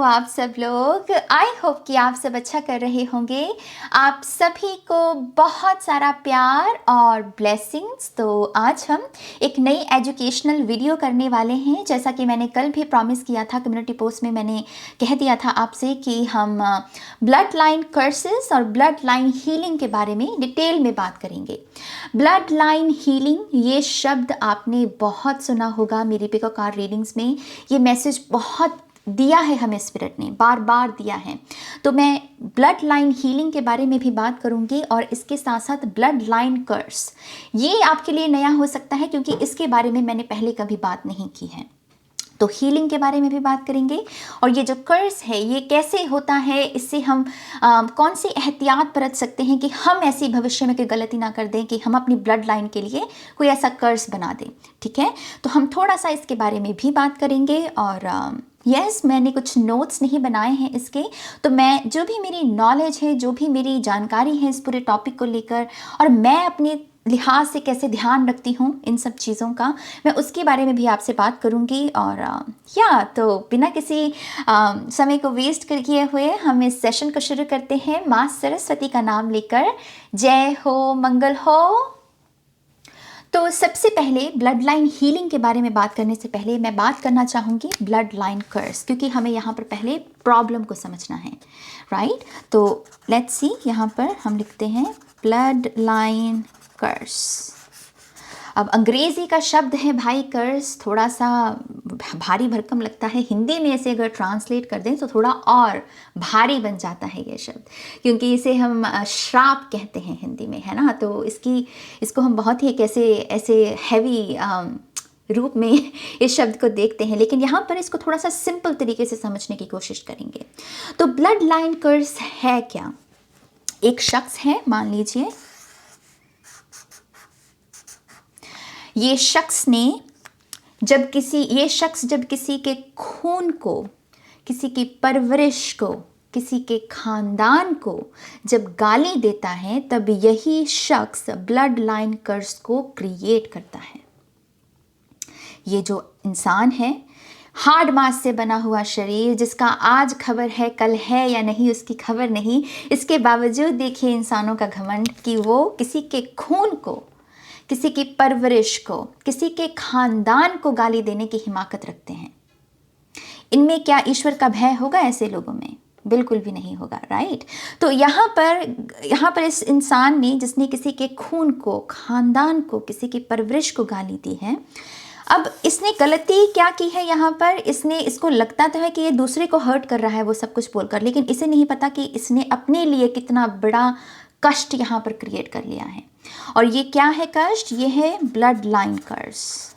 आप सब लोग। आई होप कि आप सब अच्छा कर रहे होंगे। आप सभी को बहुत सारा प्यार और ब्लेसिंग्स। तो आज हम एक नई एजुकेशनल वीडियो करने वाले हैं। जैसा कि मैंने कल भी प्रॉमिस किया था, कम्युनिटी पोस्ट में मैंने कह दिया था आपसे कि हम ब्लड लाइन कर्सेस और ब्लड लाइन हीलिंग के बारे में डिटेल में बात करेंगे। ब्लड लाइन हीलिंग, ये शब्द आपने बहुत सुना होगा मेरी पिक और कार्ड रीडिंग्स में। ये मैसेज बहुत दिया है हमें, स्पिरिट ने बार बार दिया है। तो मैं ब्लड लाइन हीलिंग के बारे में भी बात करूंगी और इसके साथ साथ ब्लड लाइन कर्स, ये आपके लिए नया हो सकता है क्योंकि इसके बारे में मैंने पहले कभी बात नहीं की है। तो हीलिंग के बारे में भी बात करेंगे और ये जो कर्स है ये कैसे होता है, इससे हम कौन सी एहतियात बरत सकते हैं कि हम ऐसी भविष्य में कोई गलती ना कर दें कि हम अपनी ब्लड लाइन के लिए कोई ऐसा कर्स बना दें। ठीक है, तो हम थोड़ा सा इसके बारे में भी बात करेंगे। और यस, मैंने कुछ नोट्स नहीं बनाए हैं इसके, तो मैं जो भी मेरी नॉलेज है, जो भी मेरी जानकारी है इस पूरे टॉपिक को लेकर, और मैं अपने लिहाज से कैसे ध्यान रखती हूँ इन सब चीज़ों का, मैं उसके बारे में भी आपसे बात करूँगी। और तो बिना किसी समय को वेस्ट किए हुए हम इस सेशन को शुरू करते हैं माँ सरस्वती का नाम लेकर। जय हो, मंगल हो। तो सबसे पहले ब्लड लाइन हीलिंग के बारे में बात करने से पहले मैं बात करना चाहूँगी ब्लड लाइन कर्स, क्योंकि हमें यहाँ पर पहले प्रॉब्लम को समझना है, राइट। तो लेट्स सी, यहाँ पर हम लिखते हैं ब्लड लाइन कर्स। अब अंग्रेजी का शब्द है भाई कर्स, थोड़ा सा भारी भरकम लगता है। हिंदी में इसे अगर ट्रांसलेट कर दें तो थोड़ा और भारी बन जाता है ये शब्द, क्योंकि इसे हम श्राप कहते हैं हिंदी में, है ना। तो इसको हम बहुत ही ऐसे हैवी रूप में इस शब्द को देखते हैं, लेकिन यहाँ पर इसको थोड़ा सा सिंपल तरीके से समझने की कोशिश करेंगे। तो ब्लड लाइन कर्स है क्या? एक शख्स है, मान लीजिए ये शख्स जब किसी के खून को, किसी की परवरिश को, किसी के खानदान को जब गाली देता है, तब यही शख्स ब्लड लाइन कर्स को क्रिएट करता है। ये जो इंसान है, हार्ड मास से बना हुआ शरीर, जिसका आज खबर है कल है या नहीं उसकी खबर नहीं, इसके बावजूद देखिए इंसानों का घमंड कि वो किसी के खून को, किसी की परवरिश को, किसी के खानदान को गाली देने की हिमाकत रखते हैं। इनमें क्या ईश्वर का भय होगा ऐसे लोगों में? बिल्कुल भी नहीं होगा, राइट। तो यहाँ पर इस इंसान ने, जिसने किसी के खून को, खानदान को, किसी की परवरिश को गाली दी है, अब इसने गलती क्या की है यहाँ पर? इसको लगता तो है कि ये दूसरे को हर्ट कर रहा है वो सब कुछ बोलकर, लेकिन इसे नहीं पता कि इसने अपने लिए कितना बड़ा कष्ट यहाँ पर क्रिएट कर लिया है। और ये क्या है कष्ट? ये है ब्लड लाइन कर्स।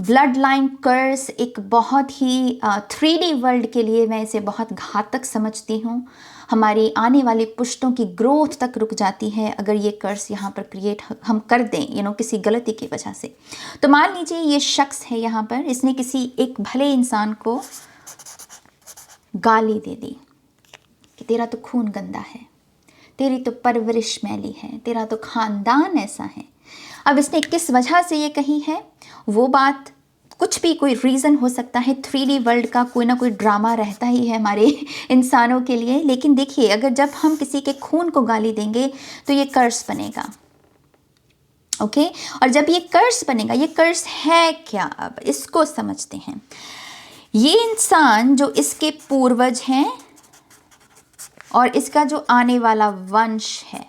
ब्लड लाइन कर्स एक बहुत ही 3D वर्ल्ड के लिए मैं इसे बहुत घातक समझती हूँ। हमारी आने वाली पुश्तों की ग्रोथ तक रुक जाती है अगर ये कर्स यहाँ पर क्रिएट हम कर दें, किसी गलती की वजह से। तो मान लीजिए ये शख्स है यहाँ पर, इसने किसी एक भले इंसान को गाली दे दी कि तेरा तो खून गंदा है, तेरी तो परवरिश मैली है, तेरा तो खानदान ऐसा है। अब इसने किस वजह से ये कही है, वो बात कुछ भी, कोई रीज़न हो सकता है। 3D वर्ल्ड का कोई ना कोई ड्रामा रहता ही है हमारे इंसानों के लिए। लेकिन देखिए, अगर जब हम किसी के खून को गाली देंगे तो ये कर्स बनेगा, ओके। और जब ये कर्स बनेगा, ये कर्स है क्या? अब इसको समझते हैं। ये इंसान जो इसके पूर्वज हैं और इसका जो आने वाला वंश है,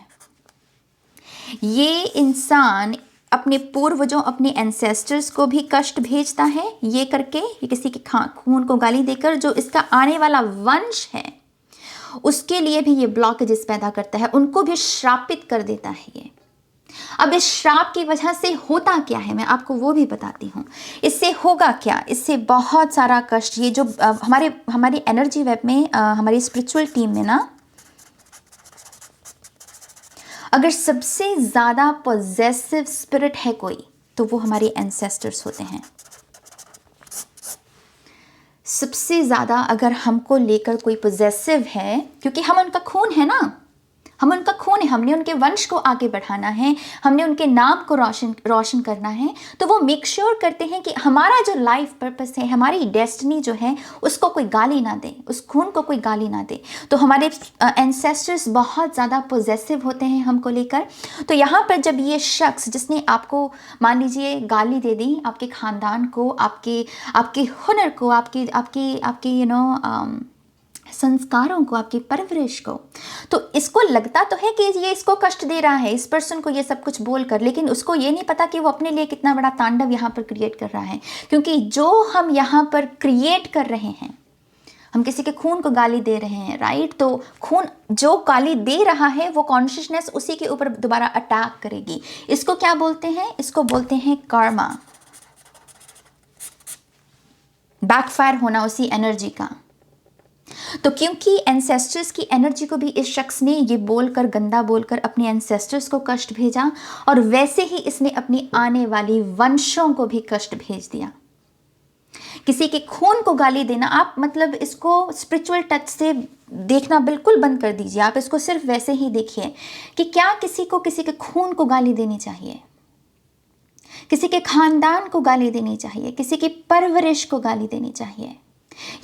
ये इंसान अपने पूर्वजों, अपने एंसेस्टर्स को भी कष्ट भेजता है ये करके, ये किसी के खून को गाली देकर। जो इसका आने वाला वंश है उसके लिए भी ये ब्लॉकेजेस पैदा करता है, उनको भी श्रापित कर देता है ये। अब इस श्राप की वजह से होता क्या है, मैं आपको वो भी बताती हूँ। इससे होगा क्या? इससे बहुत सारा कष्ट, ये जो हमारी एनर्जी वेब में, हमारी स्पिरिचुअल टीम में ना, अगर सबसे ज़्यादा पॉजेसिव स्पिरिट है कोई, तो वो हमारे एंसेस्टर्स होते हैं। सबसे ज़्यादा अगर हमको लेकर कोई पॉजेसिव है, क्योंकि हम उनका खून है ना, हम उनका खून है, हमने उनके वंश को आगे बढ़ाना है, हमने उनके नाम को रोशन करना है। तो वो मेक श्योर करते हैं कि हमारा जो लाइफ पर्पस है, हमारी डेस्टिनी जो है, उसको कोई गाली ना दे, उस खून को कोई गाली ना दे। तो हमारे एंसेस्टर्स बहुत ज़्यादा पॉजेसिव होते हैं हमको लेकर। तो यहाँ पर जब ये शख्स जिसने आपको मान लीजिए गाली दे दी, आपके ख़ानदान को, आपके हुनर को, आपके संस्कारों को, आपकी परवरिश को, तो इसको लगता तो है कि ये इसको कष्ट दे रहा है, इस पर्सन को ये सब कुछ बोलकर, लेकिन उसको ये नहीं पता कि वो अपने लिए कितना बड़ा तांडव यहाँ पर क्रिएट कर रहा है। क्योंकि जो हम यहाँ पर क्रिएट कर रहे हैं, हम किसी के खून को गाली दे रहे हैं, राइट? तो खून जो गाली दे रहा है वो कॉन्शियसनेस उसी के ऊपर दोबारा अटैक करेगी। इसको क्या बोलते हैं? इसको बोलते हैं कर्मा, बैकफायर होना उसी एनर्जी का। तो क्योंकि एंसेस्टर्स की एनर्जी को भी इस शख्स ने ये बोलकर, गंदा बोलकर अपने एंसेस्टर्स को कष्ट भेजा, और वैसे ही इसने अपनी आने वाली वंशों को भी कष्ट भेज दिया। किसी के खून को गाली देना, आप मतलब इसको स्पिरिचुअल टच से देखना बिल्कुल बंद कर दीजिए। आप इसको सिर्फ वैसे ही देखिए कि क्या किसी को किसी के खून को गाली देनी चाहिए, किसी के खानदान को गाली देनी चाहिए, किसी की परवरिश को गाली देनी चाहिए।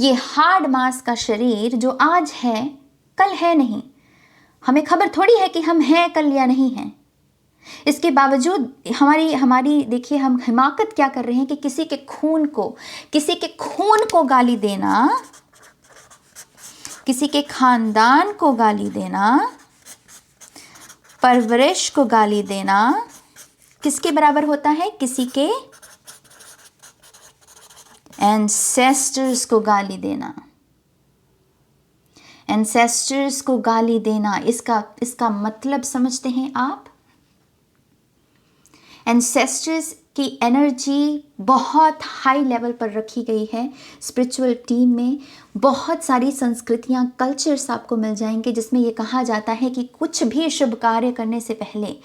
ये हार्ड मांस का शरीर जो आज है कल है नहीं, हमें खबर थोड़ी है कि हम हैं कल या नहीं हैं। इसके बावजूद हमारी देखिए, हम हिमाकत क्या कर रहे हैं कि किसी के खून को गाली देना, किसी के खानदान को गाली देना, परवरिश को गाली देना किसके बराबर होता है? किसी के एंसेस्टर्स को गाली देना। एंसेस्टर्स को गाली देना, इसका मतलब समझते हैं आप? एंसेस्टर्स की एनर्जी बहुत हाई लेवल पर रखी गई है स्पिरिचुअल टीम में। बहुत सारी संस्कृतियां, कल्चर्स आपको मिल जाएंगे जिसमें ये कहा जाता है कि कुछ भी शुभ कार्य करने से पहले,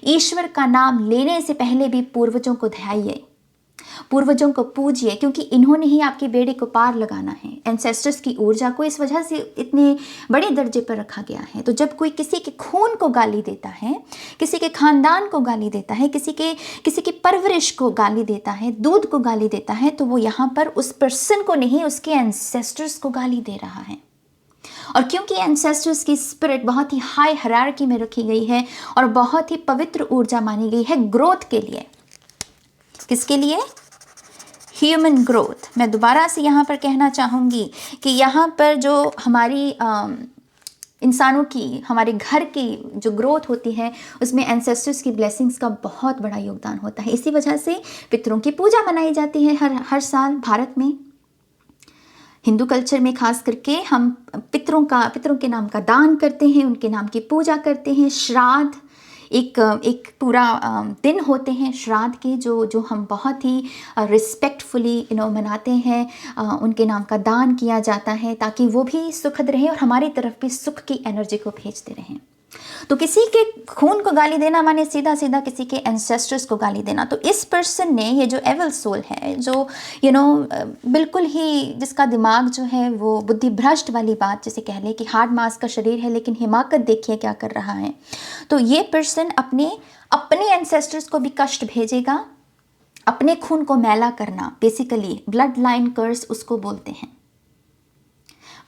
ईश्वर का नाम लेने से पहले भी पूर्वजों को ध्याइए, पूर्वजों को पूजिए, क्योंकि इन्होंने ही आपकी बेड़ी को पार लगाना है। एंसेस्टर्स की ऊर्जा को इस वजह से इतने बड़े दर्जे पर रखा गया है। तो जब कोई किसी के खून को गाली देता है, किसी के खानदान को गाली देता है, किसी की परवरिश को गाली देता है, दूध को गाली देता है, तो वो यहाँ पर उस पर्सन को नहीं, उसके एंसेस्टर्स को गाली दे रहा है। और क्योंकि एंसेस्टर्स की स्पिरिट बहुत ही हाई हायरार्की में रखी गई है और बहुत ही पवित्र ऊर्जा मानी गई है ग्रोथ के लिए। किसके लिए? Human growth. मैं दोबारा से यहाँ पर कहना चाहूँगी कि यहाँ पर जो हमारी इंसानों की, हमारे घर की जो ग्रोथ होती है, उसमें एंसेस्टर्स की ब्लेसिंग्स का बहुत बड़ा योगदान होता है। इसी वजह से पितरों की पूजा मनाई जाती है हर साल भारत में। हिंदू कल्चर में खास करके हम पितरों के नाम का दान करते हैं, उनके नाम की पूजा करते हैं। श्राद्ध एक पूरा दिन होते हैं श्राद्ध के, जो हम बहुत ही रिस्पेक्टफुली मनाते हैं। उनके नाम का दान किया जाता है ताकि वो भी सुखद रहें और हमारी तरफ भी सुख की एनर्जी को भेजते रहें। तो किसी के खून को गाली देना माने सीधा सीधा किसी के एंसेस्टर्स को गाली देना। तो इस पर्सन ने, ये जो एविल सोल है, जो बिल्कुल ही जिसका दिमाग जो है वो बुद्धि भ्रष्ट वाली बात जैसे कह ले कि हार्ड मास का शरीर है लेकिन हिमाकत देखिए क्या कर रहा है। तो ये पर्सन अपने एंसेस्टर्स को भी कष्ट भेजेगा। अपने खून को मैला करना, बेसिकली ब्लड लाइन कर्स उसको बोलते हैं।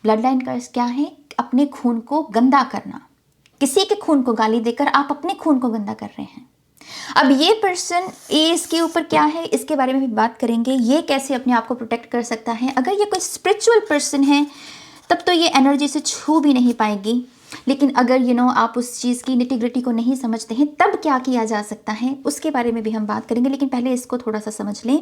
ब्लड लाइन कर्स क्या है? अपने खून को गंदा करना। किसी के खून को गाली देकर आप अपने खून को गंदा कर रहे हैं। अब ये पर्सन, इसके ऊपर क्या है इसके बारे में भी बात करेंगे। ये कैसे अपने आप को प्रोटेक्ट कर सकता है। अगर ये कोई स्पिरिचुअल पर्सन है तब तो ये एनर्जी से छू भी नहीं पाएगी। लेकिन अगर आप उस चीज़ की निटी-ग्रिटी को नहीं समझते हैं तब क्या किया जा सकता है उसके बारे में भी हम बात करेंगे। लेकिन पहले इसको थोड़ा सा समझ लें।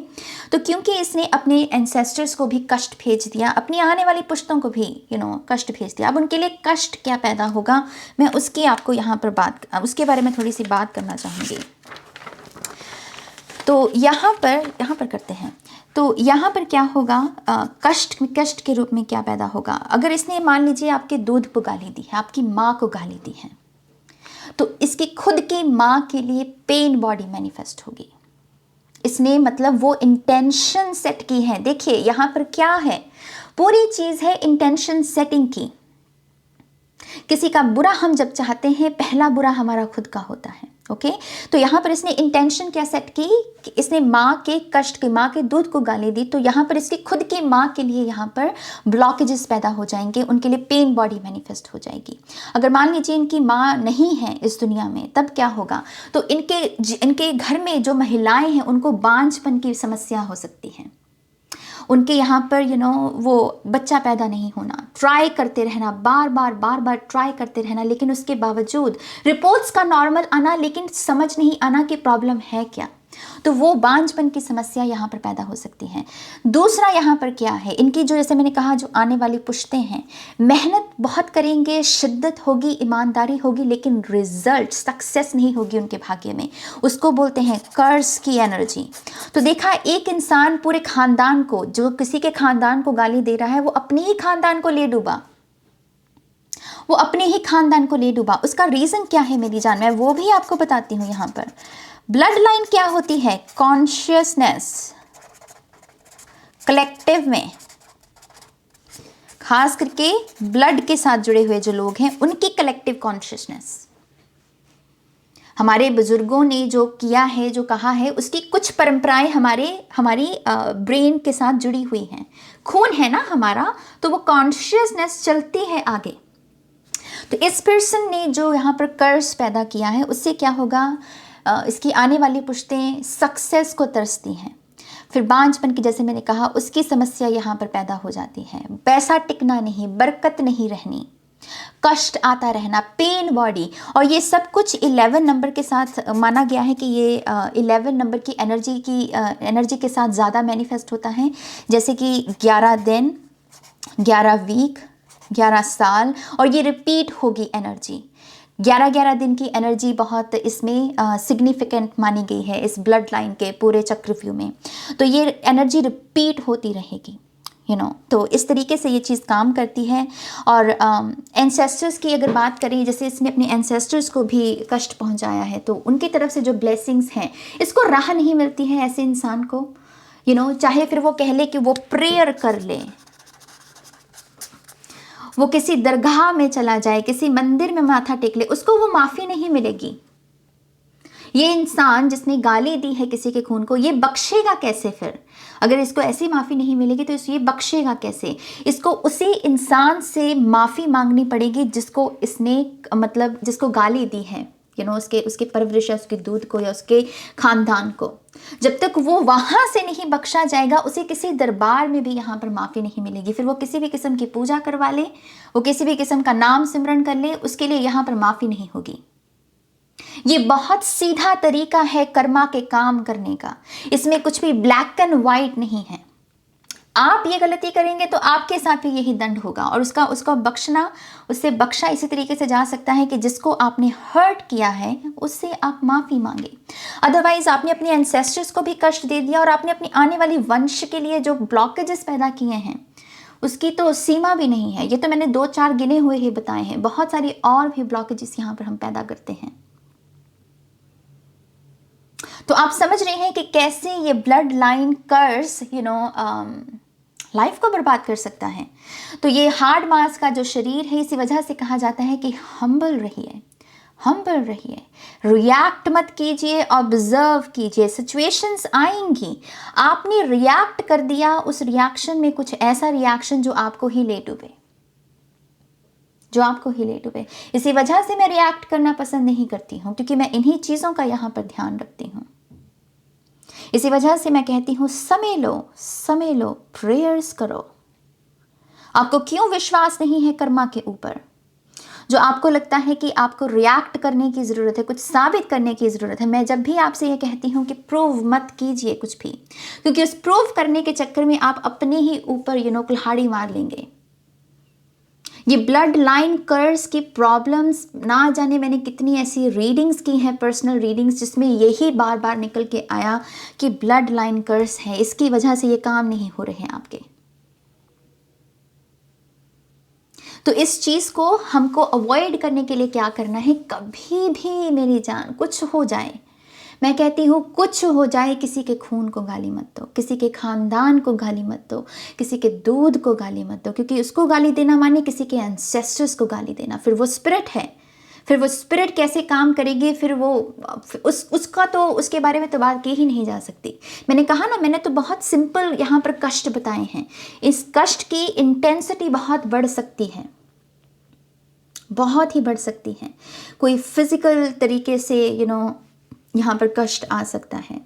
तो क्योंकि इसने अपने एंसेस्टर्स को भी कष्ट भेज दिया, अपनी आने वाली पुश्तों को भी कष्ट भेज दिया। अब उनके लिए कष्ट क्या पैदा होगा, मैं उसकी आपको यहाँ पर उसके बारे में थोड़ी सी बात करना चाहूँगी। तो यहाँ पर करते हैं। तो यहाँ पर क्या होगा, कष्ट के रूप में क्या पैदा होगा। अगर इसने मान लीजिए आपके दूध को गाली दी है, आपकी माँ को गाली दी है, तो इसकी खुद की माँ के लिए पेन बॉडी मैनिफेस्ट होगी। इसने मतलब वो इंटेंशन सेट की है। देखिए यहाँ पर क्या है, पूरी चीज़ है इंटेंशन सेटिंग की। किसी का बुरा हम जब चाहते हैं, पहला बुरा हमारा खुद का होता है। ओके, तो यहाँ पर इसने इंटेंशन क्या सेट की कि इसने माँ के कष्ट की, माँ के दूध को गाली दी, तो यहाँ पर इसकी खुद की माँ के लिए यहाँ पर ब्लॉकेजेस पैदा हो जाएंगे, उनके लिए पेन बॉडी मैनिफेस्ट हो जाएगी। अगर मान लीजिए इनकी माँ नहीं है इस दुनिया में, तब क्या होगा? तो इनके घर में जो महिलाएं हैं उनको बांझपन की समस्या हो सकती है। उनके यहाँ पर वो बच्चा पैदा नहीं होना, ट्राई करते रहना, बार बार ट्राई करते रहना, लेकिन उसके बावजूद रिपोर्ट्स का नॉर्मल आना, लेकिन समझ नहीं आना कि प्रॉब्लम है क्या। तो वो बांझपन की समस्या यहाँ पर पैदा हो सकती है। दूसरा यहाँ पर क्या है, इनकी जो, जैसे मैंने कहा, जो आने वाली पुश्तें हैं, मेहनत बहुत करेंगे, शिद्दत होगी, ईमानदारी होगी, लेकिन रिजल्ट, सक्सेस नहीं होगी उनके भाग्य में। उसको बोलते हैं कर्स की एनर्जी। तो देखा, एक इंसान पूरे खानदान को, जो किसी के खानदान को गाली दे रहा है, वो अपने ही खानदान को ले डूबा, वो अपने ही खानदान को ले डूबा। उसका रीजन क्या है मेरी जान, मैं वो भी आपको बताती हूँ। यहाँ पर ब्लड लाइन क्या होती है? कॉन्शियसनेस, कलेक्टिव में खास करके ब्लड के साथ जुड़े हुए जो लोग हैं, उनकी कलेक्टिव कॉन्शियसनेस। हमारे बुजुर्गों ने जो किया है, जो कहा है, उसकी कुछ परंपराएं हमारी ब्रेन के साथ जुड़ी हुई हैं। खून है ना हमारा, तो वो कॉन्शियसनेस चलती है आगे। तो इस पर्सन ने जो यहाँ पर कर्स पैदा किया है, उससे क्या होगा? इसकी आने वाली पुश्तें सक्सेस को तरसती हैं। फिर बांझपन की, जैसे मैंने कहा, उसकी समस्या यहाँ पर पैदा हो जाती है। पैसा टिकना नहीं, बरकत नहीं रहनी, कष्ट आता रहना, पेन बॉडी। और ये सब कुछ 11 नंबर के साथ माना गया है कि ये 11 नंबर की एनर्जी के साथ ज़्यादा मैनिफेस्ट होता है। जैसे कि 11 दिन, 11 वीक, 11 साल, और ये रिपीट होगी एनर्जी। 11 दिन की एनर्जी बहुत इसमें सिग्निफिकेंट मानी गई है इस ब्लड लाइन के पूरे चक्रव्यूह में। तो ये एनर्जी रिपीट होती रहेगी, तो इस तरीके से ये चीज़ काम करती है। और एंसेस्टर्स की अगर बात करें, जैसे इसने अपने एंसेस्टर्स को भी कष्ट पहुंचाया है, तो उनकी तरफ से जो ब्लेसिंग्स हैं, इसको राह नहीं मिलती है ऐसे इंसान को। चाहे फिर वो कह ले कि वो प्रेयर कर ले, वो किसी दरगाह में चला जाए, किसी मंदिर में माथा टेक ले, उसको वो माफ़ी नहीं मिलेगी। ये इंसान जिसने गाली दी है किसी के खून को, ये बख्शेगा कैसे फिर? अगर इसको ऐसी माफ़ी नहीं मिलेगी तो ये बख्शेगा कैसे? इसको उसी इंसान से माफ़ी मांगनी पड़ेगी जिसको इसने, मतलब जिसको गाली दी है, उसके परवरिश, उसके दूध को, या उसके खानदान को। जब तक वो वहाँ से नहीं बख्शा जाएगा, उसे किसी दरबार में भी यहाँ पर माफ़ी नहीं मिलेगी। फिर वो किसी भी किस्म की पूजा करवा ले, वो किसी भी किस्म का नाम सिमरन कर ले, उसके लिए यहाँ पर माफ़ी नहीं होगी। ये बहुत सीधा तरीका है कर्मा के काम करने का। इसमें कुछ भी ब्लैक एंड वाइट नहीं है। आप ये गलती करेंगे तो आपके साथ भी यही दंड होगा, और उसका बख्शना, उससे बख्शा इसी तरीके से जा सकता है कि जिसको आपने हर्ट किया है उससे आप माफ़ी मांगे। अदरवाइज आपने अपने एंसेस्टर्स को भी कष्ट दे दिया, और आपने अपनी आने वाली वंश के लिए जो ब्लॉकेजेस पैदा किए हैं उसकी तो सीमा भी नहीं है। ये तो मैंने 2-4 गिने हुए ही बताए हैं, बहुत सारी और भी ब्लॉकेजेस यहाँ पर हम पैदा करते हैं। तो आप समझ रहे हैं कि कैसे ये ब्लड लाइन कर्स लाइफ को बर्बाद कर सकता है। तो ये हार्ड मास का जो शरीर है, इसी वजह से कहा जाता है कि हम्बल रहिए, हम्बल रहिए, रिएक्ट मत कीजिए, ऑब्जर्व कीजिए। सिचुएशंस आएंगी, आपने रिएक्ट कर दिया, उस रिएक्शन में कुछ ऐसा रिएक्शन जो आपको ही ले डूबे, जो आपको ही ले डूबे। इसी वजह से मैं रिएक्ट करना पसंद नहीं करती हूँ, क्योंकि मैं इन्हीं चीज़ों का यहाँ पर ध्यान रखती हूँ। इसी वजह से मैं कहती हूँ, समय लो, प्रेयर्स करो। आपको क्यों विश्वास नहीं है कर्मा के ऊपर? जो आपको लगता है कि आपको रिएक्ट करने की ज़रूरत है, कुछ साबित करने की ज़रूरत है, मैं जब भी आपसे ये कहती हूँ कि प्रूव मत कीजिए कुछ भी, क्योंकि उस प्रूव करने के चक्कर में आप अपने ही ऊपर कुल्हाड़ी मार लेंगे। ये ब्लड लाइन कर्स की प्रॉब्लम्स, ना जाने मैंने कितनी ऐसी रीडिंग्स की हैं, पर्सनल रीडिंग्स, जिसमें यही बार बार निकल के आया कि ब्लड लाइन कर्स है, इसकी वजह से ये काम नहीं हो रहे हैं आपके। तो इस चीज़ को हमको अवॉइड करने के लिए क्या करना है? कभी भी मेरी जान कुछ हो जाए, मैं कहती हूँ कुछ हो जाए, किसी के खून को गाली मत दो, किसी के खानदान को गाली मत दो, किसी के दूध को गाली मत दो, क्योंकि उसको गाली देना माने किसी के एंसेस्टर्स को गाली देना। फिर वो स्पिरिट है, फिर वो स्पिरिट कैसे काम करेगी, फिर वो उसका तो उसके बारे में तो बात की ही नहीं जा सकती। मैंने कहा ना, मैंने तो बहुत सिंपल यहाँ पर कष्ट बताए हैं। इस कष्ट की इंटेंसिटी बहुत बढ़ सकती है, बहुत ही बढ़ सकती है। कोई फिजिकल तरीके से यहाँ पर कष्ट आ सकता है,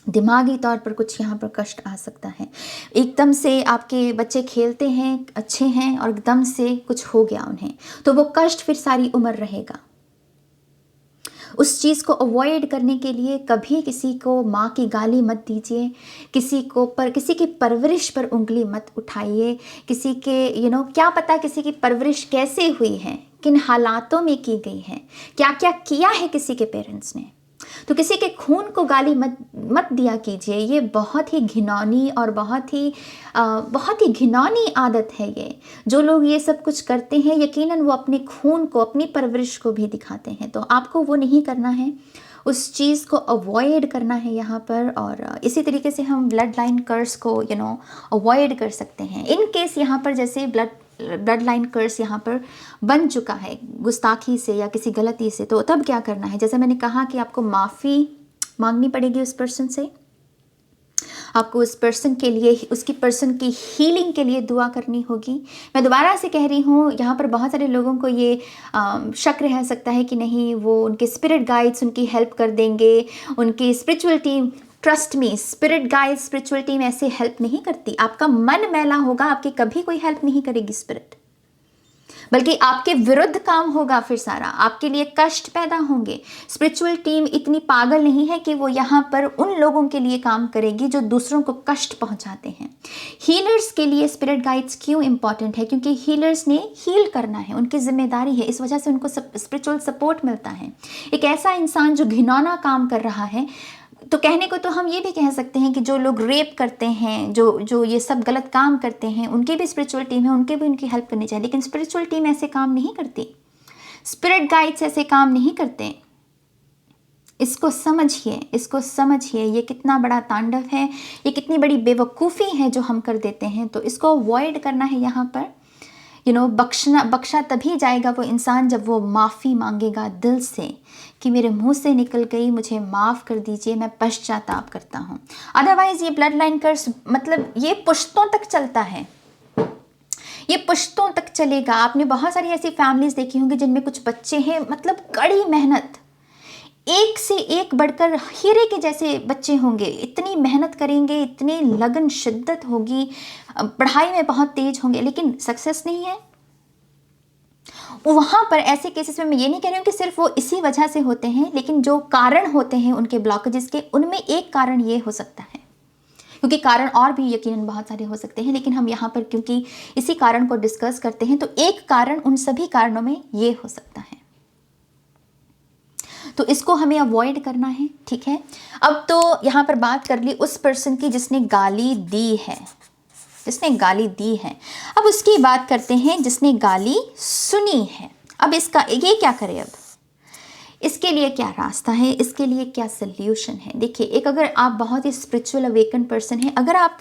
दिमागी तौर पर कुछ यहाँ पर कष्ट आ सकता है। एकदम से आपके बच्चे खेलते हैं, अच्छे हैं, और एकदम से कुछ हो गया उन्हें, तो वो कष्ट फिर सारी उम्र रहेगा। उस चीज़ को अवॉइड करने के लिए कभी किसी को माँ की गाली मत दीजिए, किसी की परवरिश पर उंगली मत उठाइए। किसी के क्या पता किसी की परवरिश कैसे हुई है, किन हालातों में की गई है, क्या क्या किया है किसी के पेरेंट्स ने। तो किसी के खून को गाली मत दिया कीजिए। ये बहुत ही घिनौनी और बहुत ही घिनौनी आदत है ये। जो लोग ये सब कुछ करते हैं, यकीनन वो अपने खून को, अपनी परवरिश को भी दिखाते हैं। तो आपको वो नहीं करना है, उस चीज़ को अवॉइड करना है यहाँ पर। और इसी तरीके से हम ब्लड लाइन कर्स को अवॉइड कर सकते हैं। इन केस यहाँ पर जैसे ब्लड लाइन कर्स यहाँ पर बन चुका है गुस्ताखी से या किसी गलती से, तो तब क्या करना है? जैसे मैंने कहा कि आपको माफ़ी मांगनी पड़ेगी उस पर्सन से, आपको उस पर्सन के लिए, उसकी पर्सन की हीलिंग के लिए दुआ करनी होगी। मैं दोबारा से कह रही हूँ, यहाँ पर बहुत सारे लोगों को ये शक रह सकता है कि नहीं, वो उनके स्पिरिट गाइड्स उनकी हेल्प कर देंगे, उनकी spiritual team. Trust me, spirit guide, spiritual team ऐसे हेल्प नहीं करती। आपका मन मैला होगा, आपकी कभी कोई हेल्प नहीं करेगी स्पिरिट, बल्कि आपके विरुद्ध काम होगा। फिर सारा आपके लिए कष्ट पैदा होंगे। स्पिरिचुअल टीम इतनी पागल नहीं है कि वो यहाँ पर उन लोगों के लिए काम करेगी जो दूसरों को कष्ट पहुँचाते हैं। हीलर्स के लिए स्पिरिट गाइड्स क्यों इंपॉर्टेंट है? क्योंकि हीलर्स ने हील करना है, उनकी जिम्मेदारी है, इस वजह से उनको स्पिरिचुअल सपोर्ट मिलता है। एक ऐसा इंसान जो घिनौना काम कर रहा है, तो कहने को तो हम ये भी कह सकते हैं कि जो लोग रेप करते हैं, जो ये सब गलत काम करते हैं, उनकी भी स्पिरिचुअल टीम है, उनके भी उनकी हेल्प करनी चाहिए। लेकिन स्पिरिचुअल टीम ऐसे काम नहीं करती, स्पिरिट गाइड्स ऐसे काम नहीं करते। इसको समझिए, ये कितना बड़ा तांडव है, ये कितनी बड़ी बेवकूफ़ी है जो हम कर देते हैं। तो इसको अवॉइड करना है यहाँ पर। बख्शा तभी जाएगा वो इंसान जब वो माफ़ी मांगेगा दिल से कि मेरे मुंह से निकल गई, मुझे माफ़ कर दीजिए, मैं पश्चाताप करता हूँ। अदरवाइज़ ये ब्लड लाइन कर्स मतलब ये पुश्तों तक चलता है, ये पुश्तों तक चलेगा। आपने बहुत सारी ऐसी फैमिलीज देखी होंगी जिनमें कुछ बच्चे हैं, मतलब कड़ी मेहनत, एक से एक बढ़कर हीरे के जैसे बच्चे होंगे, इतनी मेहनत करेंगे, इतनी लगन शिद्दत होगी, पढ़ाई में बहुत तेज होंगे, लेकिन सक्सेस नहीं है। वहाँ पर ऐसे केसेस में मैं ये नहीं कह रही हूँ कि सिर्फ वो इसी वजह से होते हैं, लेकिन जो कारण होते हैं उनके ब्लॉकेजेस के, उनमें एक कारण ये हो सकता है, क्योंकि कारण और भी यकीनन बहुत सारे हो सकते हैं, लेकिन हम यहाँ पर क्योंकि इसी कारण को डिस्कस करते हैं, तो एक कारण उन सभी कारणों में ये हो सकता है। तो इसको हमें अवॉइड करना है, ठीक है। अब तो यहाँ पर बात कर ली उस पर्सन की जिसने गाली दी है, अब उसकी बात करते हैं जिसने गाली सुनी है। अब इसका ये क्या करे, अब इसके लिए क्या रास्ता है, इसके लिए क्या सल्यूशन है? देखिए, एक अगर आप बहुत ही स्पिरिचुअल अवेकन पर्सन हैं, अगर आप,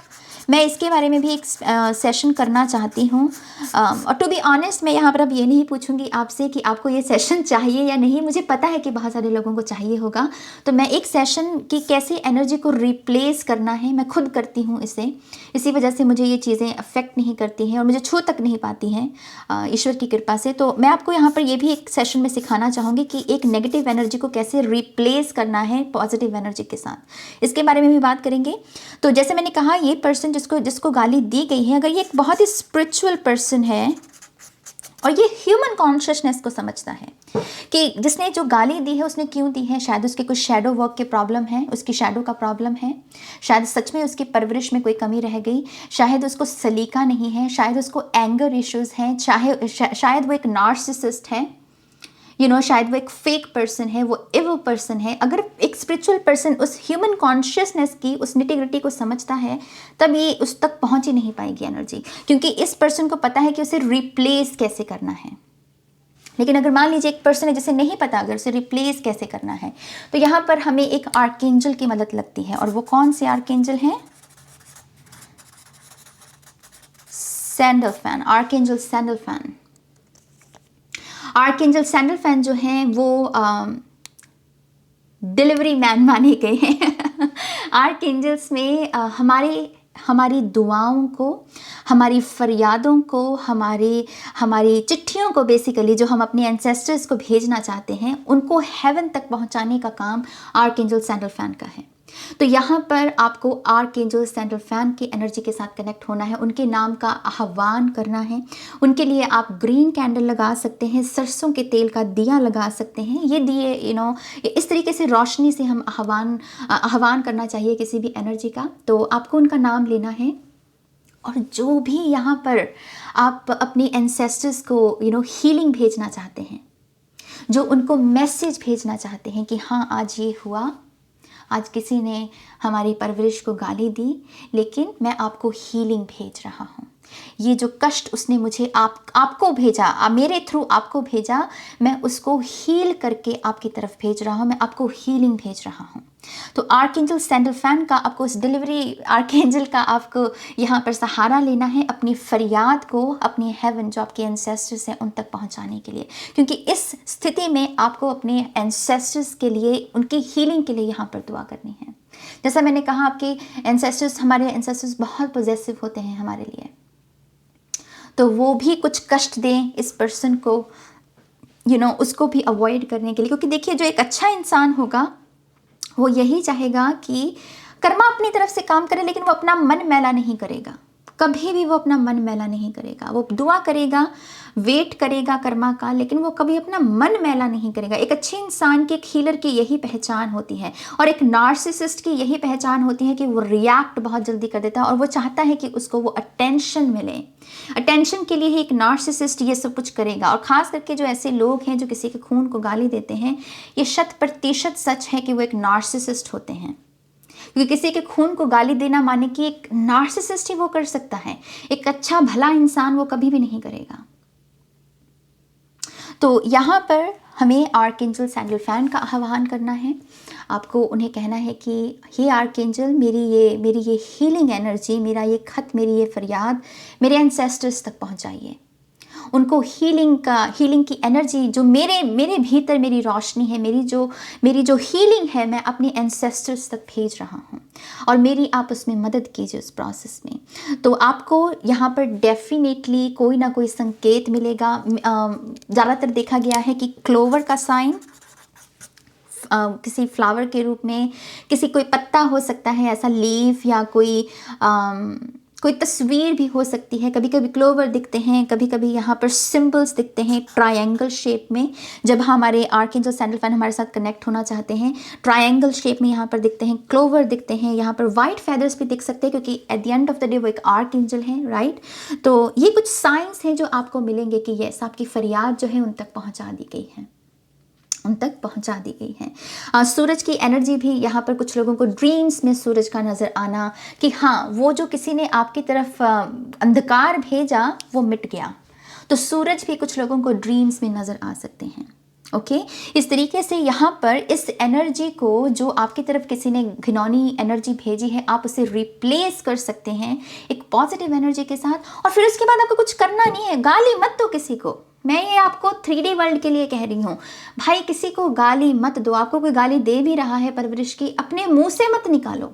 मैं इसके बारे में भी एक सेशन करना चाहती हूँ। और टू बी ऑनेस्ट, मैं यहाँ पर अब ये नहीं पूछूंगी आपसे कि आपको ये सेशन चाहिए या नहीं, मुझे पता है कि बहुत सारे लोगों को चाहिए होगा। तो मैं एक सेशन की कैसे एनर्जी को रिप्लेस करना है, मैं खुद करती हूँ इसी वजह से मुझे ये चीज़ें अफेक्ट नहीं करती हैं और मुझे छू तक नहीं पाती हैं ईश्वर की कृपा से। तो मैं आपको यहाँ पर ये भी एक सेशन में सिखाना चाहूँगी कि एक नेगेटिव एनर्जी को कैसे रिप्लेस करना है पॉजिटिव एनर्जी के साथ, इसके बारे में भी बात करेंगे। तो जैसे मैंने कहा, ये पर्सन जिसको गाली दी गई है, अगर ये एक बहुत ही स्पिरिचुअल पर्सन है और ये ह्यूमन कॉन्शियसनेस को समझता है कि जिसने जो गाली दी है उसने क्यों दी है, शायद उसके कुछ शैडो वर्क के प्रॉब्लम है, उसकी शैडो का प्रॉब्लम है, शायद सच में उसकी परवरिश में कोई कमी रह गई, शायद उसको सलीका नहीं है, शायद उसको एंगर इश्यूज हैं, शायद वो एक नार्सिसिस्ट है, शायद वो एक फेक पर्सन है, वो इविल पर्सन है। अगर एक स्पिरिचुअल पर्सन उस ह्यूमन कॉन्शियसनेस की, उस निटिग्रिटी को समझता है, तब ये उस तक पहुंच ही नहीं पाएगी एनर्जी, क्योंकि इस पर्सन को पता है कि उसे रिप्लेस कैसे करना है। लेकिन अगर मान लीजिए एक पर्सन है जिसे नहीं पता अगर उसे रिप्लेस कैसे करना है, तो यहाँ पर हमें एक आर्कएंजल की मदद लगती है। और वो कौन से आर्कएंजल हैं? सैंडलफैन, आर्कएंजल सैंडलफैन। आर्कएंजल सैंडलफैन जो हैं वो डिलीवरी मैन माने गए हैं। आर्कएंजल्स में हमारी दुआओं को, हमारी फरियादों को, हमारी चिट्ठियों को, बेसिकली जो हम अपने एंसेस्टर्स को भेजना चाहते हैं, उनको हेवन तक पहुंचाने का काम आर्कएंजल सैंडलफैन का है। तो यहाँ पर आपको आर्कएंजल सैंडलफैन की एनर्जी के साथ कनेक्ट होना है, उनके नाम का आह्वान करना है। उनके लिए आप ग्रीन कैंडल लगा सकते हैं, सरसों के तेल का दिया लगा सकते हैं। ये दिए इस तरीके से रोशनी से हम आह्वान करना चाहिए किसी भी एनर्जी का। तो आपको उनका नाम लेना है, और जो भी यहाँ पर आप अपने एंसेस्टर्स को हीलिंग भेजना चाहते हैं, जो उनको मैसेज भेजना चाहते हैं कि हाँ आज ये हुआ, आज किसी ने हमारी परवरिश को गाली दी, लेकिन मैं आपको हीलिंग भेज रहा हूँ। ये जो कष्ट उसने मुझे आपको भेजा, मेरे थ्रू आपको भेजा, मैं उसको हील करके आपकी तरफ भेज रहा हूँ, मैं आपको हीलिंग भेज रहा हूँ। तो आर्कएंजल सैंडलफैन का आपको उस डिलीवरी आर्कएंजल का आपको यहाँ पर सहारा लेना है, अपनी फरियाद को अपनी हेवन जो आपके एंसेस्टर्स हैं उन तक पहुँचाने के लिए। क्योंकि इस स्थिति में आपको अपने एंसेस्टर्स के लिए, उनकी हीलिंग के लिए यहाँ पर दुआ करनी है। जैसा मैंने कहा, आपके एंसेस्टर्स, हमारे एंसेस्टर्स बहुत पॉजेसिव होते हैं हमारे लिए, तो वो भी कुछ कष्ट दें इस पर्सन को, उसको भी अवॉइड करने के लिए। क्योंकि देखिए, जो एक अच्छा इंसान होगा वो यही चाहेगा कि कर्मा अपनी तरफ से काम करे, लेकिन वो अपना मन मैला नहीं करेगा। कभी भी वो अपना मन मैला नहीं करेगा। वो दुआ करेगा, वेट करेगा कर्मा का, लेकिन वो कभी अपना मन मैला नहीं करेगा। एक अच्छे इंसान की, एक हीलर की यही पहचान होती है। और एक नार्सिसिस्ट की यही पहचान होती है कि वो रिएक्ट बहुत जल्दी कर देता है, और वो चाहता है कि उसको वो अटेंशन मिले। अटेंशन के लिए ही एक नार्सिसिस्ट ये सब कुछ करेगा। और ख़ास करके जो ऐसे लोग हैं जो किसी के खून को गाली देते हैं, ये 100% सच है कि वो एक नार्सिसिस्ट होते हैं। क्योंकि किसी के खून को गाली देना माने कि एक नार्सिसिस्ट ही वो कर सकता है, एक अच्छा भला इंसान वो कभी भी नहीं करेगा। तो यहाँ पर हमें आर्कएंजल सैंडलफैन का आह्वान करना है। आपको उन्हें कहना है कि हे आर्कएंजल, मेरी ये हीलिंग एनर्जी, मेरा ये खत, मेरी ये फरियाद मेरे एंसेस्टर्स तक पहुँचाइए। उनको हीलिंग की एनर्जी जो मेरे भीतर मेरी रोशनी है, मेरी जो हीलिंग है, मैं अपने एंसेस्टर्स तक भेज रहा हूँ, और मेरी आप उसमें मदद कीजिए उस प्रोसेस में। तो आपको यहाँ पर डेफिनेटली कोई ना कोई संकेत मिलेगा। ज़्यादातर देखा गया है कि क्लोवर का साइन, किसी फ्लावर के रूप में, कोई पत्ता हो सकता है ऐसा, लीफ, या कोई तस्वीर भी हो सकती है। कभी कभी क्लोवर दिखते हैं, कभी कभी यहाँ पर सिंबल्स दिखते हैं ट्रायंगल शेप में। जब हमारे आर्कएंजल सैंडलफैन हमारे साथ कनेक्ट होना चाहते हैं, ट्रायंगल शेप में यहाँ पर दिखते हैं, क्लोवर दिखते हैं, यहाँ पर वाइट फेदर्स भी दिख सकते हैं, क्योंकि at the end of the day वो एक आर्कएंजल है, राइट। तो ये कुछ साइंस हैं जो आपको मिलेंगे कि यस, आपकी फरियाद जो है उन तक पहुँचा दी गई है। सूरज की एनर्जी भी यहाँ पर कुछ लोगों को ड्रीम्स में सूरज का नज़र आना, कि हाँ, वो जो किसी ने आपकी तरफ अंधकार भेजा वो मिट गया। तो सूरज भी कुछ लोगों को ड्रीम्स में नज़र आ सकते हैं। ओके, इस तरीके से यहाँ पर इस एनर्जी को, जो आपकी तरफ किसी ने घिनौनी एनर्जी भेजी है, आप उसे रिप्लेस कर सकते हैं एक पॉजिटिव एनर्जी के साथ। और फिर उसके बाद आपको कुछ करना नहीं है। गाली मत दो किसी को। मैं ये आपको 3D वर्ल्ड के लिए कह रही हूँ भाई, किसी को गाली मत दो। आपको कोई गाली दे भी रहा है परवरिश की, अपने मुंह से मत निकालो।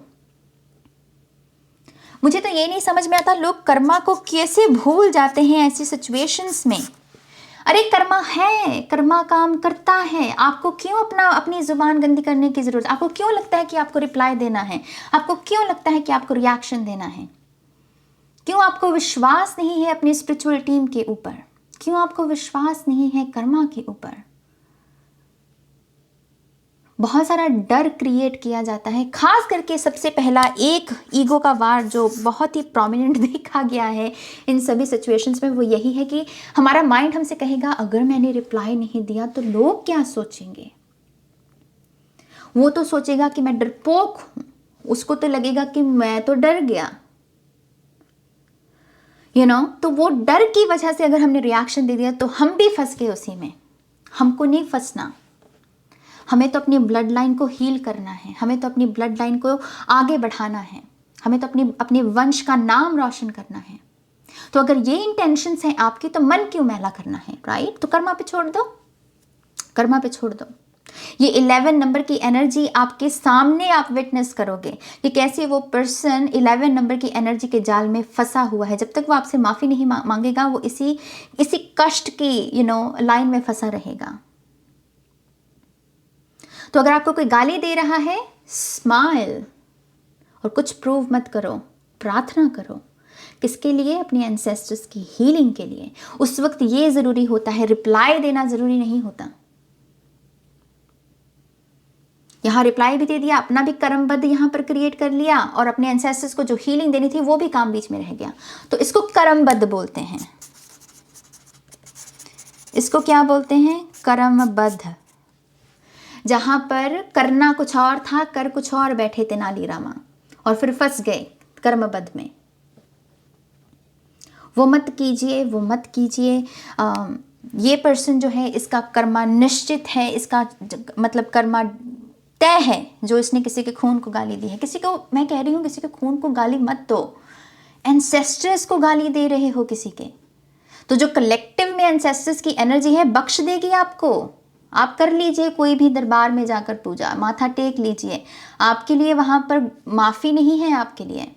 मुझे तो ये नहीं समझ में आता, लोग कर्मा को कैसे भूल जाते हैं ऐसी सिचुएशंस में। अरे कर्मा है, कर्मा काम करता है। आपको क्यों अपनी जुबान गंदी करने की जरूरत? आपको क्यों लगता है कि आपको रिप्लाई देना है? आपको क्यों लगता है कि आपको रिएक्शन देना है? क्यों आपको विश्वास नहीं है अपनी स्पिरिचुअल टीम के ऊपर? क्यों आपको विश्वास नहीं है कर्मा के ऊपर? बहुत सारा डर क्रिएट किया जाता है। खास करके सबसे पहला एक ईगो का वार जो बहुत ही प्रोमिनेंट देखा गया है इन सभी सिचुएशंस में, वो यही है कि हमारा माइंड हमसे कहेगा अगर मैंने रिप्लाई नहीं दिया तो लोग क्या सोचेंगे। वो तो सोचेगा कि मैं डरपोक हूं, उसको तो लगेगा कि मैं तो डर गया, तो वो डर की वजह से अगर हमने रिएक्शन दे दिया तो हम भी फंस गए उसी में। हमको नहीं फंसना, हमें तो अपनी ब्लड लाइन को हील करना है, हमें तो अपनी ब्लड लाइन को आगे बढ़ाना है, हमें तो अपने वंश का नाम रोशन करना है। तो अगर ये इंटेंशंस हैं आपकी, तो मन क्यों मैला करना है, राइट? तो कर्मा पे छोड़ दो, कर्मा पे छोड़ दो। ये 11 नंबर की एनर्जी आपके सामने आप विटनेस करोगे कि कैसे वो पर्सन 11 नंबर की एनर्जी के जाल में फंसा हुआ है। जब तक वो आपसे माफ़ी नहीं मांगेगा, वो इसी कष्ट की लाइन में फंसा रहेगा। तो अगर आपको कोई गाली दे रहा है, स्माइल और कुछ प्रूव मत करो, प्रार्थना करो। किसके लिए? अपने एंसेस्टर्स की हीलिंग के लिए। उस वक्त ये ज़रूरी होता है, रिप्लाई देना ज़रूरी नहीं होता। यहाँ रिप्लाई भी दे दिया, अपना भी कर्मबद्ध यहाँ पर क्रिएट कर लिया, और अपने एंसेस्टर्स को जो हीलिंग देनी थी वो भी काम बीच में रह गया। तो इसको कर्मबद्ध बोलते हैं। इसको क्या बोलते हैं? कर्मबद्ध। जहाँ पर करना कुछ और था, कर कुछ और बैठे तेनालीरामा, और फिर फंस गए कर्मबद्ध में। वो मत कीजिए, वो मत कीजिए। ये पर्सन जो है, इसका कर्मा निश्चित है, इसका मतलब कर्मा तय है। जो इसने किसी के खून को गाली दी है, किसी को, मैं कह रही हूँ, किसी के खून को गाली मत दो। एंसेस्टर्स को गाली दे रहे हो किसी के, तो जो कलेक्टिव में एंसेस्टर्स की एनर्जी है बख्श देगी आपको। आप कर लीजिए कोई भी दरबार में जाकर पूजा, माथा टेक लीजिए, आपके लिए वहां पर माफी नहीं है आपके लिए।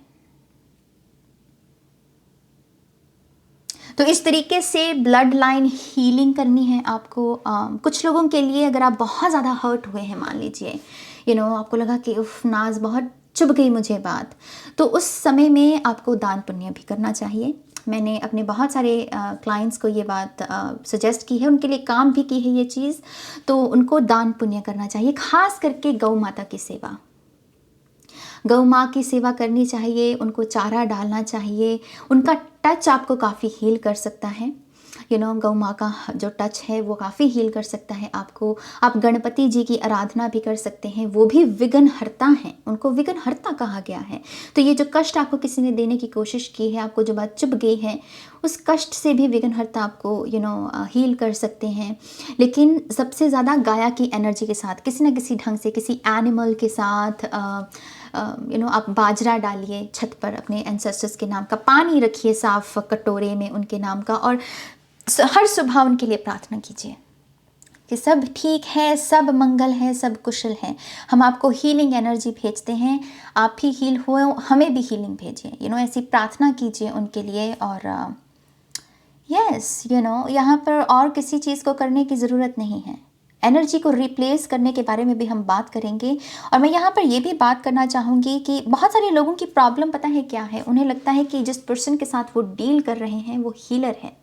तो इस तरीके से ब्लड लाइन हीलिंग करनी है आपको। कुछ लोगों के लिए, अगर आप बहुत ज़्यादा हर्ट हुए हैं, मान लीजिए आपको लगा कि उफ नाज बहुत चुभ गई मुझे बात, तो उस समय में आपको दान पुण्य भी करना चाहिए। मैंने अपने बहुत सारे क्लाइंट्स को ये बात सजेस्ट की है, उनके लिए काम भी की है ये चीज़। तो उनको दान पुण्य करना चाहिए, खास करके गौ माता की सेवा। गौ माँ की सेवा करनी चाहिए, उनको चारा डालना चाहिए। उनका टच आपको काफ़ी हील कर सकता है। गौ माँ का जो टच है वो काफ़ी हील कर सकता है आपको। आप गणपति जी की आराधना भी कर सकते हैं, वो भी विघ्नहर्ता हैं, उनको विघ्नहर्ता कहा गया है। तो ये जो कष्ट आपको किसी ने देने की कोशिश की है, आपको जो बात चुभ गई है, उस कष्ट से भी विघ्नहर्ता आपको हील कर सकते हैं। लेकिन सबसे ज़्यादा गाया की एनर्जी के साथ, किसी न किसी ढंग से, किसी एनिमल के साथ आप बाजरा डालिए छत पर, अपने एंसेस्टर्स के नाम का पानी रखिए साफ कटोरे में उनके नाम का, और हर सुबह उनके लिए प्रार्थना कीजिए कि सब ठीक है, सब मंगल है, सब कुशल है। हम आपको हीलिंग एनर्जी भेजते हैं, आप ही हील हुए, हमें भी हीलिंग भेजिए। ऐसी प्रार्थना कीजिए उनके लिए। और यस यहाँ पर और किसी चीज़ को करने की ज़रूरत नहीं है। एनर्जी को रिप्लेस करने के बारे में भी हम बात करेंगे। और मैं यहाँ पर ये भी बात करना चाहूँगी कि बहुत सारे लोगों की प्रॉब्लम पता है क्या है? उन्हें लगता है कि जिस पर्सन के साथ वो डील कर रहे हैं वो हीलर है।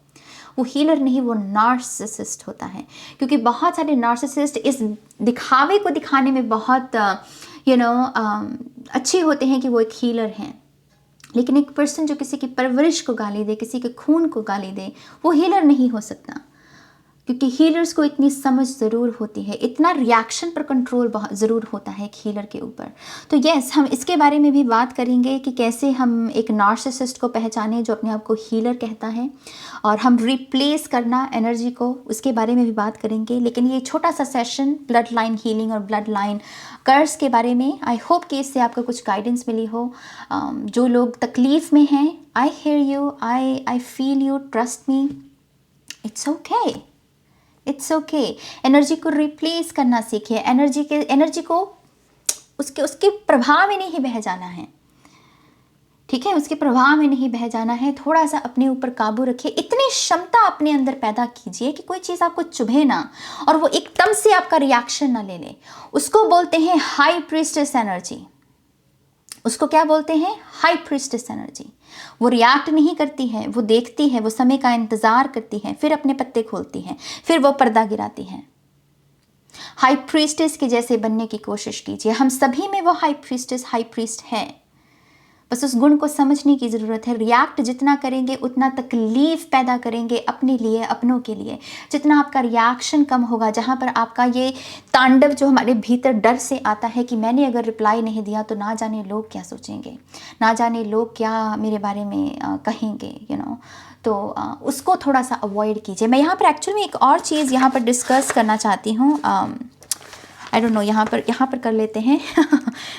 वो हीलर नहीं, वो नार्सिसिस्ट होता है। क्योंकि बहुत सारे नार्सिसिस्ट इस दिखावे को दिखाने में बहुत अच्छे होते हैं कि वो एक हीलर हैं। लेकिन एक पर्सन जो किसी की परवरिश को गाली दे, किसी के खून को गाली दे, वो हीलर नहीं हो सकता। क्योंकि हीलर्स को इतनी समझ ज़रूर होती है, इतना रिएक्शन पर कंट्रोल बहुत ज़रूर होता है एक हीलर के ऊपर। तो यस, हम इसके बारे में भी बात करेंगे कि कैसे हम एक नार्सिसिस्ट को पहचाने जो अपने आप को हीलर कहता है, और हम रिप्लेस करना एनर्जी को, उसके बारे में भी बात करेंगे। लेकिन ये छोटा सा सेशन ब्लड लाइन हीलिंग और ब्लड लाइन कर्स के बारे में, आई होप कि इससे आपको कुछ गाइडेंस मिली हो। जो लोग तकलीफ़ में हैं, I hear you, I feel you, trust me, it's okay, it's okay. Energy को रिप्लेस करना सीखिए। एनर्जी को उसके प्रभाव में नहीं बह जाना है, ठीक है? उसके प्रभाव में नहीं बह जाना है। थोड़ा सा अपने ऊपर काबू रखिए। इतनी क्षमता अपने अंदर पैदा कीजिए कि कोई चीज़ आपको चुभे ना, और वो एकदम से आपका रिएक्शन ना ले ले। उसको बोलते हैं हाई प्रीस्टेस एनर्जी। उसको क्या बोलते हैं? High priestess energy. वो रिएक्ट नहीं करती है, वो देखती है, वो समय का इंतज़ार करती है, फिर अपने पत्ते खोलती है, फिर वो पर्दा गिराती है। हाई प्रीस्टेस के जैसे बनने की कोशिश कीजिए। हम सभी में वो हाई प्रीस्टेस, हाई प्रीस्ट है, बस उस गुण को समझने की ज़रूरत है। रिएक्ट जितना करेंगे उतना तकलीफ़ पैदा करेंगे अपने लिए, अपनों के लिए। जितना आपका रिएक्शन कम होगा, जहाँ पर आपका ये तांडव जो हमारे भीतर डर से आता है कि मैंने अगर रिप्लाई नहीं दिया तो ना जाने लोग क्या सोचेंगे, ना जाने लोग क्या मेरे बारे में कहेंगे, तो उसको थोड़ा सा अवॉइड कीजिए। मैं यहाँ पर एक्चुअली में एक और चीज़ यहाँ पर डिस्कस करना चाहती हूँ। आई डोंट नो, यहाँ पर कर लेते हैं।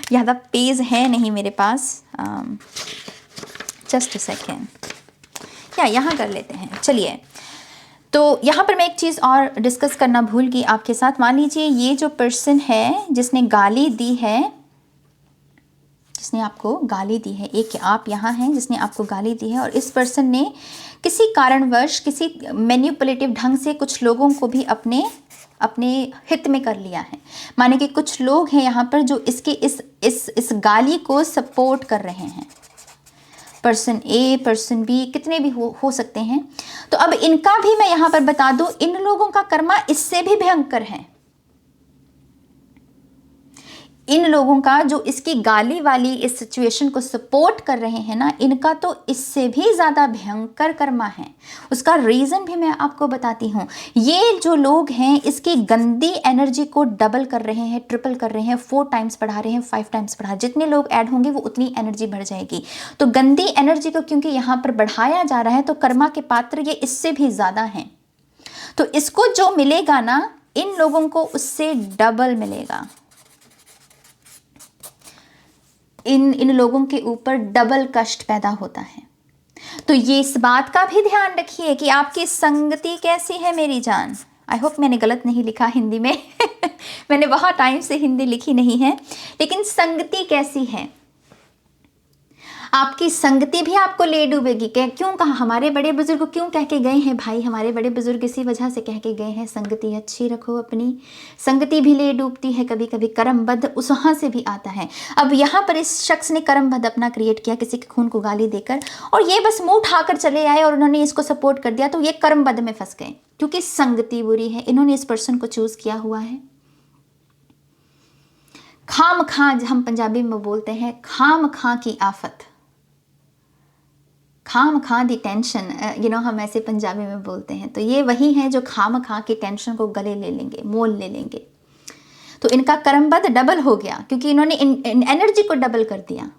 ज़्यादा पेज है नहीं मेरे पास, जस्ट अ सेकेंड, या यहाँ कर लेते हैं। चलिए, तो यहाँ पर मैं एक चीज़ और डिस्कस करना भूल गई आपके साथ। मान लीजिए ये जो पर्सन है जिसने गाली दी है, जिसने आपको गाली दी है, एक आप यहाँ हैं जिसने आपको गाली दी है, और इस पर्सन ने किसी कारणवश, किसी मैनिपुलेटिव ढंग से कुछ लोगों को भी अपने हित में कर लिया है। माने कि कुछ लोग हैं यहाँ पर जो इसके इस गाली को सपोर्ट कर रहे हैं। पर्सन ए, पर्सन बी, कितने भी हो सकते हैं। तो अब इनका भी मैं यहाँ पर बता दूं, इन लोगों का कर्मा इससे भी भयंकर है। इन लोगों का जो इसकी गाली वाली इस सिचुएशन को सपोर्ट कर रहे हैं ना, इनका तो इससे भी ज़्यादा भयंकर कर्मा है। उसका रीज़न भी मैं आपको बताती हूँ। ये जो लोग हैं इसकी गंदी एनर्जी को डबल कर रहे हैं, ट्रिपल कर रहे हैं, 4 टाइम्स बढ़ा रहे हैं, 5 टाइम्स बढ़ा। जितने लोग ऐड होंगे वो उतनी एनर्जी बढ़ जाएगी। तो गंदी एनर्जी को क्योंकि यहाँ पर बढ़ाया जा रहा है, तो कर्मा के पात्र ये इससे भी ज़्यादा हैं। तो इसको जो मिलेगा ना, इन लोगों को उससे डबल मिलेगा। इन लोगों के ऊपर डबल कष्ट पैदा होता है। तो ये इस बात का भी ध्यान रखिए कि आपकी संगति कैसी है मेरी जान। आई होप मैंने गलत नहीं लिखा हिंदी में। मैंने बहुत टाइम से हिंदी लिखी नहीं है, लेकिन संगति कैसी है, आपकी संगति भी आपको ले डूबेगी। क्यों कहा, हमारे बड़े बुजुर्ग क्यों कह के गए हैं भाई, हमारे बड़े बुजुर्ग इसी वजह से कह के गए हैं, संगति अच्छी रखो अपनी। संगति भी ले डूबती है कभी कभी, कर्मबद्ध उस वहाँ से भी आता है। अब यहाँ पर इस शख्स ने कर्मबद्ध अपना क्रिएट किया किसी के खून को गाली देकर, और ये बस मुंह उठाकर चले आए और उन्होंने इसको सपोर्ट कर दिया, तो ये कर्मबद्ध में फंस गए क्योंकि संगति बुरी है। इन्होंने इस पर्सन को चूज किया हुआ है। खाम खां, हम पंजाबी में बोलते हैं खाम खां की आफत, खाम खां दी टेंशन, हम ऐसे पंजाबी में बोलते हैं। तो ये वही है जो खाम खां की टेंशन को गले ले लेंगे, मोल ले लेंगे। तो इनका कर्मबद्ध डबल हो गया क्योंकि इन्होंने एनर्जी को डबल कर दिया,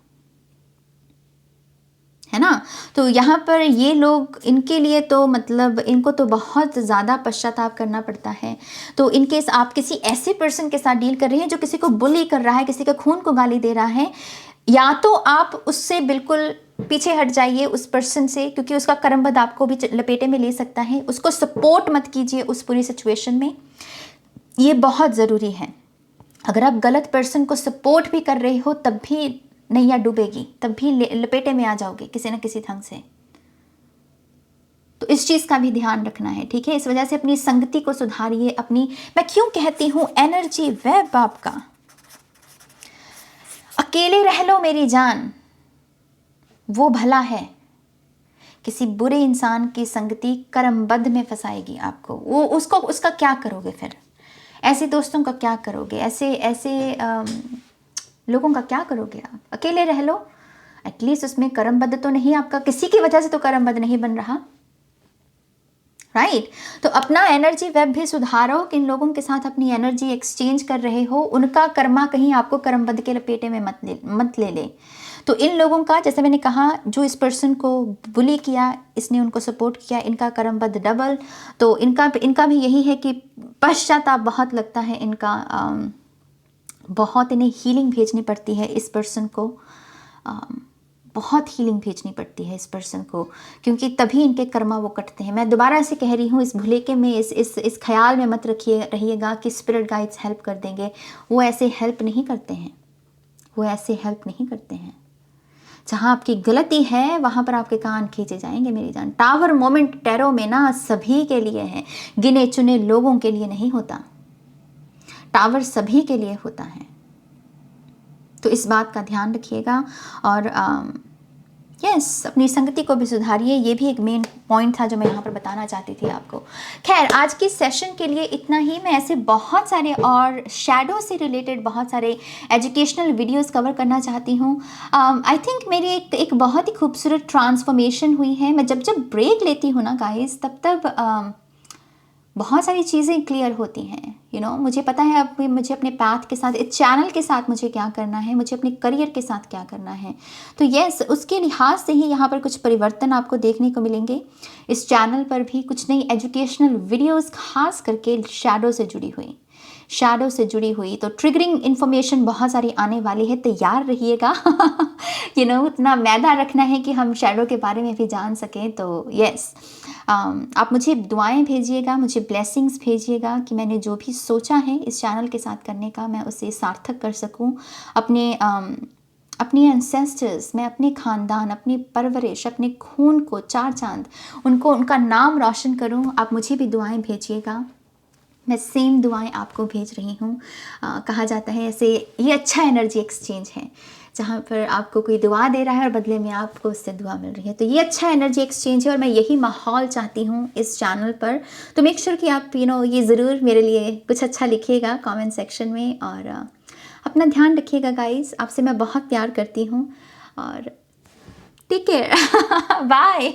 है ना। तो यहाँ पर ये लोग, इनके लिए तो मतलब इनको तो बहुत ज़्यादा पश्चाताप करना पड़ता है। तो इनकेस आप किसी ऐसे पर्सन के साथ डील कर रहे हैं जो किसी को बुली कर रहा है, किसी के खून को गाली दे रहा है, या तो आप उससे बिल्कुल पीछे हट जाइए उस पर्सन से, क्योंकि उसका कर्मबद्ध आपको भी लपेटे में ले सकता है। उसको सपोर्ट मत कीजिए उस पूरी सिचुएशन में, ये बहुत ज़रूरी है। अगर आप गलत पर्सन को सपोर्ट भी कर रहे हो तब भी नैया डूबेगी, तब भी लपेटे में आ जाओगे किसी न किसी ढंग से। तो इस चीज़ का भी ध्यान रखना है, ठीक है। इस वजह से अपनी संगति को सुधारिए। अपनी, मैं क्यों कहती हूँ एनर्जी वेब आपका, अकेले रह लो मेरी जान, वो भला है। किसी बुरे इंसान की संगति कर्मबद्ध में फंसाएगी आपको। वो उसका क्या करोगे फिर? ऐसे दोस्तों का क्या करोगे? ऐसे लोगों का क्या करोगे आप? अकेले रह लो, एटलीस्ट उसमें कर्मबद्ध तो नहीं, आपका किसी की वजह से तो कर्मबद्ध नहीं बन रहा, राइट। तो अपना एनर्जी वेब भी सुधारो। किन लोगों के साथ अपनी एनर्जी एक्सचेंज कर रहे हो, उनका कर्मा कहीं आपको कर्मबद्ध के लपेटे में मत ले। तो इन लोगों का, जैसे मैंने कहा, जो इस पर्सन को बुली किया, इसने उनको सपोर्ट किया, इनका कर्मबद्ध डबल। तो इनका भी यही है कि पश्चाताप बहुत लगता है इनका, बहुत इन्हें हीलिंग भेजनी पड़ती है इस पर्सन को, बहुत हीलिंग भेजनी पड़ती है इस पर्सन को, क्योंकि तभी इनके कर्मा वो कटते हैं। मैं दोबारा से कह रही हूँ, इस भुलेखे में, इस ख्याल में मत रहिएगा कि स्पिरिट गाइड्स हेल्प कर देंगे। वो ऐसे हेल्प नहीं करते हैं, वो ऐसे हेल्प नहीं करते हैं। जहाँ आपकी गलती है वहाँ पर आपके कान खींचे जाएंगे मेरी जान। टावर मोमेंट टैरो में ना सभी के लिए है, गिने चुने लोगों के लिए नहीं होता। टावर सभी के लिए होता है। तो इस बात का ध्यान रखिएगा और यस, अपनी संगति को भी सुधारिए। ये भी एक मेन पॉइंट था जो मैं यहाँ पर बताना चाहती थी आपको। खैर, आज की सेशन के लिए इतना ही। मैं ऐसे बहुत सारे और शैडो से रिलेटेड बहुत सारे एजुकेशनल वीडियोस कवर करना चाहती हूँ। आई थिंक मेरी एक बहुत ही खूबसूरत ट्रांसफॉर्मेशन हुई है। मैं जब ब्रेक लेती हूँ ना गाइस, तब बहुत सारी चीज़ें क्लियर होती हैं। मुझे पता है अब मुझे अपने पाथ के साथ, इस चैनल के साथ मुझे क्या करना है, मुझे अपने करियर के साथ क्या करना है। तो यस, उसके लिहाज से ही यहाँ पर कुछ परिवर्तन आपको देखने को मिलेंगे। इस चैनल पर भी कुछ नई एजुकेशनल वीडियोस खास करके शैडो से जुड़ी हुई तो ट्रिगरिंग इन्फॉर्मेशन बहुत सारी आने वाली है, तैयार रहिएगा। उतना मैदा रखना है कि हम शैडो के बारे में भी जान सकें। तो यस, आप मुझे दुआएं भेजिएगा, मुझे ब्लेसिंग्स भेजिएगा कि मैंने जो भी सोचा है इस चैनल के साथ करने का, मैं उसे सार्थक कर सकूं। अपने एंसेस्टर्स, मैं अपने ख़ानदान, अपनी परवरिश, अपने खून को चार चांद, उनका नाम रोशन करूं। आप मुझे भी दुआएं भेजिएगा, मैं सेम दुआएं आपको भेज रही हूँ। कहा जाता है ऐसे, ये अच्छा एनर्जी एक्सचेंज है, जहाँ पर आपको कोई दुआ दे रहा है और बदले में आपको उससे दुआ मिल रही है। तो ये अच्छा एनर्जी एक्सचेंज है और मैं यही माहौल चाहती हूँ इस चैनल पर। तो मेक श्योर कि आप ये ज़रूर मेरे लिए कुछ अच्छा लिखिएगा कमेंट सेक्शन में, और अपना ध्यान रखिएगा गाइस। आपसे मैं बहुत प्यार करती हूँ और टेक केयर। बाय।